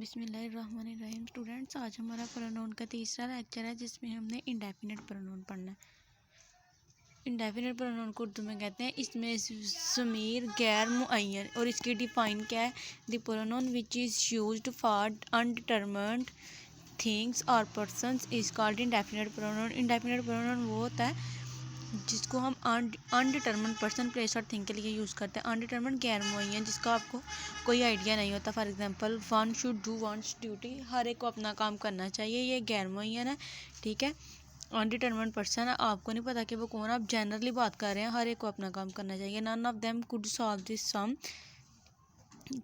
बिस्मिल्लाहिर्रहमानिर्रहीम। स्टूडेंट्स, आज हमारा प्रोनाउन का तीसरा लेक्चर है जिसमें हमने इंडेफिनिट प्रोनाउन पढ़ना है। इंडेफिनिट प्रोनाउन को उर्दू में कहते हैं इसमें ज़मीर गैर मुअय्यन, और इसकी डिफाइन क्या है? The pronoun which is used for undetermined things और persons is called indefinite pronoun. Indefinite pronoun वो होता है जिसको हम अनडिटर्मिन्ड पर्सन, प्लेस और थिंग के लिए यूज़ करते हैं। अनडिटर्मिन्ड गैर मुअय्यन, जिसका आपको कोई आइडिया नहीं होता। For example, one should do one's duty, हर एक को अपना काम करना चाहिए, ये गैर मुअय्यन है। ठीक है, अनडिटर्मिन्ड पर्सन है, आपको नहीं पता कि वो कौन है, आप जनरली बात कर रहे हैं, हर एक को अपना काम करना चाहिए। None of them could solve this sum,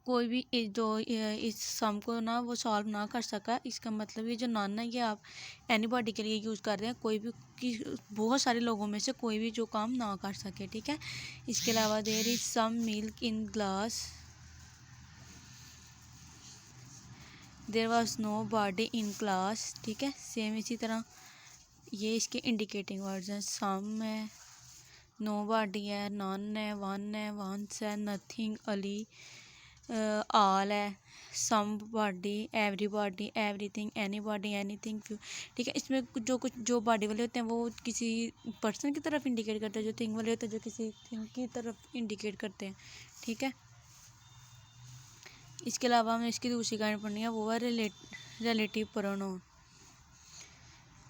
कोई भी जो इस सम को ना वो सॉल्व ना कर सका, इसका मतलब ये जो नन है ये आप एनीबॉडी के लिए यूज़ कर रहे हैं, कोई भी बहुत सारे लोगों में से कोई भी जो काम ना कर सके। ठीक है, इसके अलावा there is some milk in glass, there was nobody in class. ठीक है, सेम इसी तरह ये इसके इंडिकेटिंग वर्ड्स हैं। सम है, नो बॉडी है, नन है, वन है, वंस है, नथिंग, अली, ऑल है, somebody, everybody, everything, anybody, anything, few. ठीक है, इसमें कुछ जो बॉडी वाले होते हैं वो किसी पर्सन की तरफ इंडिकेट करते हैं, जो थिंग वाले होते हैं जो किसी थिंग की तरफ इंडिकेट करते हैं। ठीक है, इसके अलावा हमें इसकी दूसरी काइंड पढ़नी है, वो है रिलेटिव प्रोनाउन।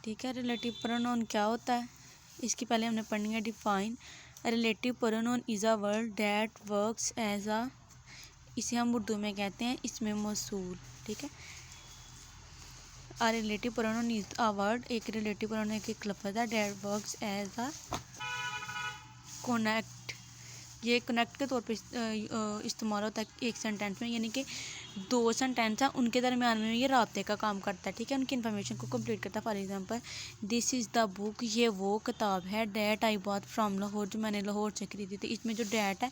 ठीक है, रिलेटिव प्रोनाउन क्या होता है इसकी पहले हमने पढ़नी है define. Relative pronoun is a word that works as a, इसे हम उर्दू में कहते हैं इसमें मौसूल। ठीक है, a relative pronoun is a word, एक रिलेटिव प्रोनाउन एक लफ्ज़ है, that works as a connect, ये कनेक्ट के तौर पे इस्तेमाल होता है एक सेंटेंस में, यानी कि दो सेंटेंस हैं उनके दरमियान में ये राब्ते का काम करता है। ठीक है, उनकी इन्फॉर्मेशन को कंप्लीट करता है। For example, this is the book, ये वो किताब है, that I bought from Lahore, जो मैंने लाहौर से खरीदी थी। इसमें जो डैट है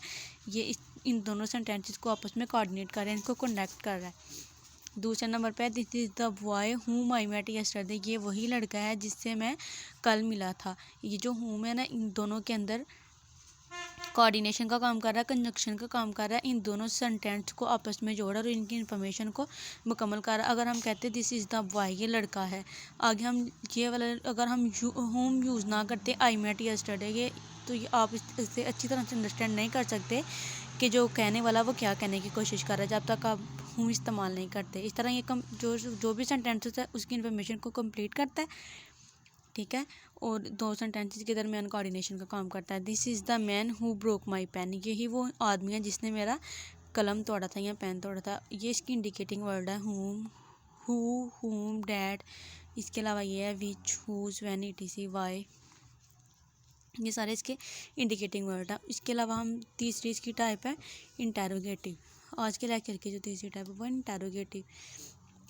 ये इन दोनों सेंटेंसेस को आपस में कोऑर्डिनेट कर रहे हैं, इनको कनेक्ट कर रहा है। दूसरे नंबर पे this is the boy whom I met yesterday, ये वही लड़का है जिससे मैं कल मिला था। ये जो हूम है ना, इन दोनों के अंदर कोऑर्डिनेशन का काम कर रहा है, कंजक्शन का काम कर रहा है, इन दोनों सेंटेंस को आपस में जोड़ और इनकी इन्फॉर्मेशन को मुकम्मल कर रहा है। अगर हम कहते हैं दिस इज़ द बॉय, ये लड़का है, आगे हम ये वाला अगर हम होम यूज़ ना करते आई मेट यस्टरडे, ये तो ये आप इससे अच्छी तरह से अंडरस्टैंड नहीं कर सकते कि जो कहने वाला वो क्या कहने की कोशिश कर रहा है जब तक आप होम इस्तेमाल नहीं करते। इस तरह ये जो भी सेंटेंसेस है उसकी इन्फॉर्मेशन को कंप्लीट करता है। ठीक है, और दो सेंटेंसेस के दरमियान कोऑर्डिनेशन का काम करता है। This is the man who broke my pen, यही वो आदमी है जिसने मेरा कलम तोड़ा था या पेन तोड़ा था। ये इसकी इंडिकेटिंग वर्ड है, हूम, हु, हूम, डैट। इसके अलावा ये है विच, हुज, व्हेन, etc, वाई, ये सारे इसके इंडिकेटिंग वर्ड है। इसके अलावा हम तीसरी इसकी टाइप है इंटेरोगेटिव। आज के लेक्चर की जो तीसरी टाइप है वो interrogative.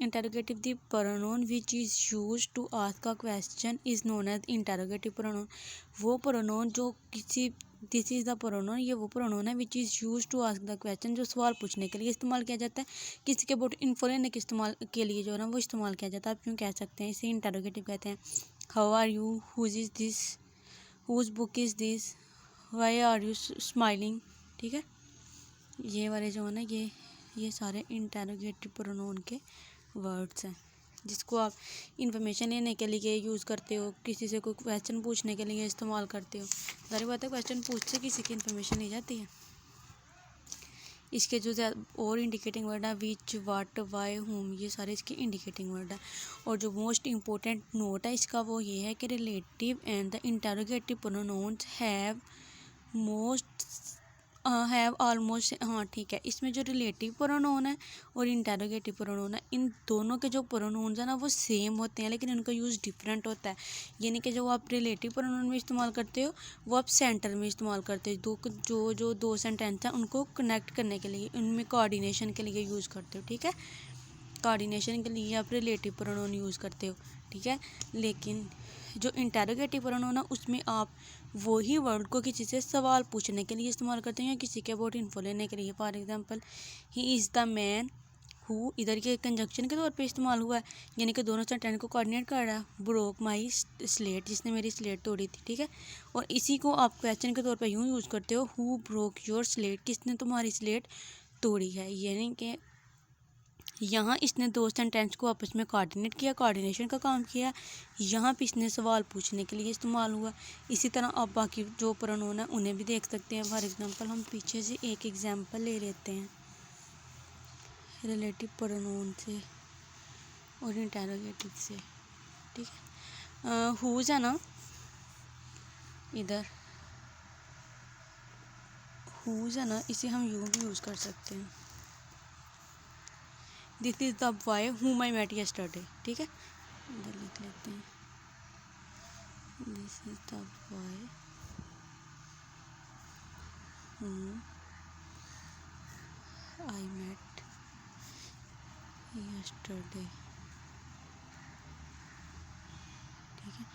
Interrogative the pronoun which is use to ask a question is known as interrogative pronoun. वो प्रोनाउन जो किसी, दिस इज़ द प्रोनाउन, ये वो प्रोनाउन है which is use to ask the question, जो सवाल पूछने के लिए इस्तेमाल किया जाता है। किसी के अबाउट इन्फो लेने के इस्तेमाल के लिए जो है ना वो इस्तेमाल किया जाता है। आप यूँ कह सकते हैं, इसे इंटेरोगेटिव कहते हैं। How are you, whose is this, whose book is this, why are you smiling. ठीक है, ये वाले जो है ना ये सारे इंटेरोगेटिव प्रोनाउन के वर्ड्स हैं जिसको आप इंफॉर्मेशन लेने के लिए यूज़ करते हो, किसी से कोई क्वेश्चन पूछने के लिए इस्तेमाल करते हो। सारी बात है, क्वेश्चन पूछ से किसी की इन्फॉर्मेशन ली जाती है। इसके जो और इंडिकेटिंग वर्ड है विच, वाट, वाई, होम, ये सारे इसके इंडिकेटिंग वर्ड है। और जो मोस्ट इंपॉर्टेंट नोट है इसका वो ये है कि relative and the interrogative pronounce have almost, हाँ ठीक है, इसमें जो रिलेटिव प्रोनाउन है और इंटेरोगेटिव प्रोनाउन है, इन दोनों के जो प्रोनाउंस हैं ना वो सेम होते हैं, लेकिन इनका यूज़ डिफरेंट होता है। यानी कि जो आप रिलेटिव प्रोनाउन में इस्तेमाल करते हो वो आप सेंटर में इस्तेमाल करते हो, जो दो सेंटेंस हैं उनको कनेक्ट करने के लिए, उनमें कोऑर्डिनेशन के लिए यूज़ करते हो। ठीक है, कोऑर्डिनेशन के लिए आप रिलेटिव प्रोनाउन यूज़ करते हो। ठीक है, लेकिन जो इंटेरोगेटिव प्रोनाउन है उसमें आप वही वर्ड को किसी से सवाल पूछने के लिए इस्तेमाल करते हैं या किसी के अबाउट इन्फो लेने के लिए। For example, he is the man who, इधर के कंजक्शन के तौर पे इस्तेमाल हुआ है, यानी कि दोनों सेंटेंस को कोऑर्डिनेट कर रहा है। ब्रोक माई स्लेट, जिसने मेरी स्लेट तोड़ी थी। ठीक है, और इसी को आप क्वेश्चन के तौर पर यूँ यूज़ करते हो, हु ब्रोक योर स्लेट, किसने तुम्हारी स्लेट तोड़ी है, यानी कि यहाँ इसने दो सेंटेंस को आपस में कोऑर्डिनेट किया, कोऑर्डिनेशन का काम किया। यहाँ पे इसने सवाल पूछने के लिए इस्तेमाल हुआ। इसी तरह आप बाकी जो प्रोनाउन है उन्हें भी देख सकते हैं। फॉर एग्जांपल हम पीछे से एक एग्जांपल ले लेते हैं रिलेटिव प्रोनाउन से और इंटरोगेटिव से, ठीक है। हुज है ना, इधर हुज है ना, इसे हम यूँ भी यूज़ कर सकते हैं। This is the boy whom I met yesterday, ठीक है। इधर लिख लेते हैं this is the boy whom I met yesterday, ठीक है।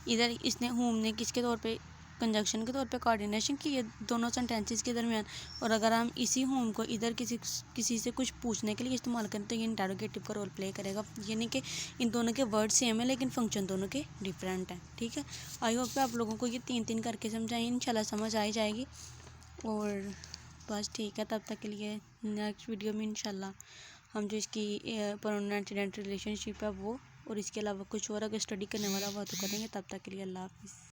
इधर इसने whom ने किसके तौर पे, कंजक्शन के तौर पे कोऑर्डिनेशन की है दोनों सेंटेंसेस के दरमियान। और अगर हम इसी होम को इधर किसी से कुछ पूछने के लिए इस्तेमाल करें तो ये इंटरोगेटिव का रोल प्ले करेगा। यानी कि इन दोनों के वर्ड सेम है लेकिन फंक्शन दोनों के डिफरेंट हैं, ठीक है। आई होप कि आप लोगों को ये तीन करके समझाएं, इंशाल्लाह समझ आ ही जाएगी। और बस ठीक है, तब तक के लिए नेक्स्ट वीडियो में इंशाल्लाह हम जो इसकी प्रोनाउन रिलेशनशिप है वो और इसके अलावा कुछ और अगर स्टडी करने वाला हुआ तो करेंगे। तब तक के लिए अल्लाह हाफिज़।